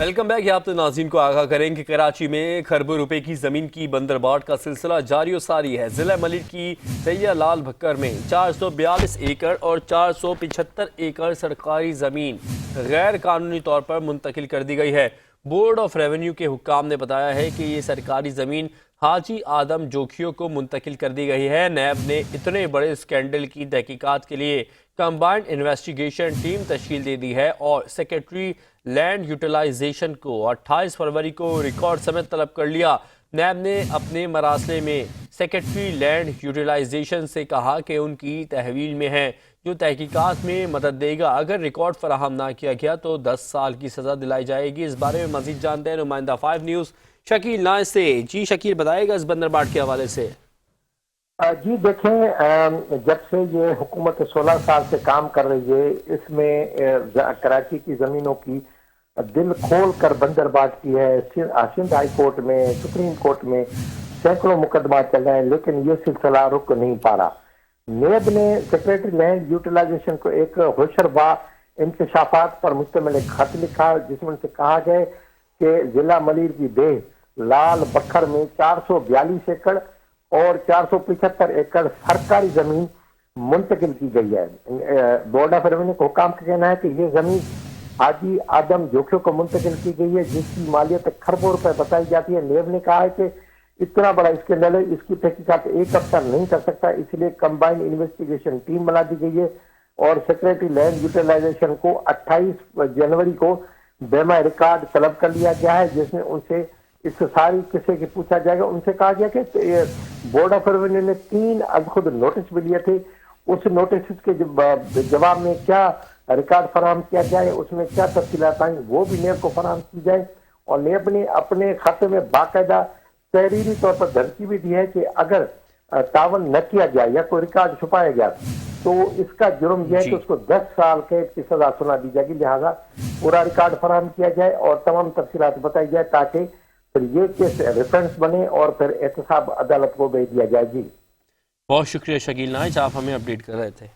Welcome back. یہ آپ تو ناظرین کو آگاہ کریں کہ کراچی میں کھربوں روپے کی زمین کی بندرباٹ کا سلسلہ جاری و ساری ہے۔ ضلع ملیر کی سیہ لال بھکر میں 442 ایکڑ اور 475 ایکڑ سرکاری زمین غیر قانونی طور پر منتقل کر دی گئی ہے۔ بورڈ آف ریونیو کے حکام نے بتایا ہے کہ یہ سرکاری زمین حاجی آدم جوکھیوں کو منتقل کر دی گئی ہے۔ نیب نے اتنے بڑے اسکینڈل کی تحقیقات کے لیے کمبائنڈ انویسٹیگیشن ٹیم تشکیل دے دی ہے اور سیکریٹری لینڈ یوٹیلائزیشن کو 28 فروری کو ریکارڈ سمیت طلب کر لیا۔ نیب نے اپنے مراسلے میں سیکریٹری لینڈ یوٹیلائزیشن سے کہا کہ ان کی تحویل میں ہیں جو تحقیقات میں مدد دے گا۔ اگر ریکارڈ فراہم نہ کیا گیا تو 10 سال کی سزا دلائی جائے گی۔ اس بارے میں مزید جانتے ہیں نمائندہ 5 نیوز شکیل نائن سے۔ جی شکیل، بتائے گا اس بندرباٹ کے حوالے سے۔ جی دیکھیں، جب سے یہ حکومت 16 سال سے کام کر رہی ہے، اس میں کراچی کی زمینوں کی دل کھول کر بندرباٹ کی ہے۔ سندھ ہائی کورٹ میں، سپریم کورٹ میں سینکڑوں مقدمات چل رہے ہیں، لیکن یہ سلسلہ رک نہیں پا رہا۔ نیب نے سیکریٹری لینڈ یوٹیلائزیشن کو ایک ہوشربا انکشافات پر مشتمل ایک خط لکھا، جس میں سے کہا گیا کہ ضلع ملیر کی دیہ لال بکھر میں 442 ایکڑ اور 475 ایکڑ سرکاری زمین منتقل کی گئی ہے۔ بورڈ آف ریونیو کو حکام کا کہنا ہے کہ یہ زمین حاجی آدم جوکھیوں کو منتقل کی گئی ہے، جس کی مالیت کھربوں روپے بتائی جاتی ہے۔ نیب نے کہا ہے کہ اتنا بڑا اسکینڈل ہے، اس کی تحقیقات ایک افسر نہیں کر سکتا، اس لیے کمبائنڈ انویسٹیگیشن ٹیم بنا دی گئی ہے اور سیکریٹری لینڈ یوٹیلائزیشن کو 28 جنوری کو بیمہ ریکارڈ طلب کر لیا گیا ہے، جس میں ان سے اس ساری قصے کی پوچھا جائے گا۔ ان سے کہا گیا کہ بورڈ آف ریونیو نے 3 از خود نوٹس بھی لیے تھے، اس نوٹس کے جواب میں کیا ریکارڈ فراہم کیا جائے، اس میں کیا تفصیلات آئیں، وہ بھی نیب کو فراہم کی جائے۔ اور نیب نے اپنے خط میں باقاعدہ تحریری طور پر دھمکی بھی دی ہے کہ اگر تعاون نہ کیا جائے یا کوئی ریکارڈ چھپایا گیا تو اس کا جرم یہ ہے کہ اس کو 10 سال قید کی سزا سنا دی جائے گی، لہٰذا پورا ریکارڈ فراہم کیا جائے اور تمام تفصیلات بتائی جائے تاکہ پھر یہ کیس ریفرنس بنے اور پھر احتساب عدالت کو بھیج دیا جائے۔ جی بہت شکریہ شکیل نائن، آپ ہمیں اپڈیٹ کر رہے تھے۔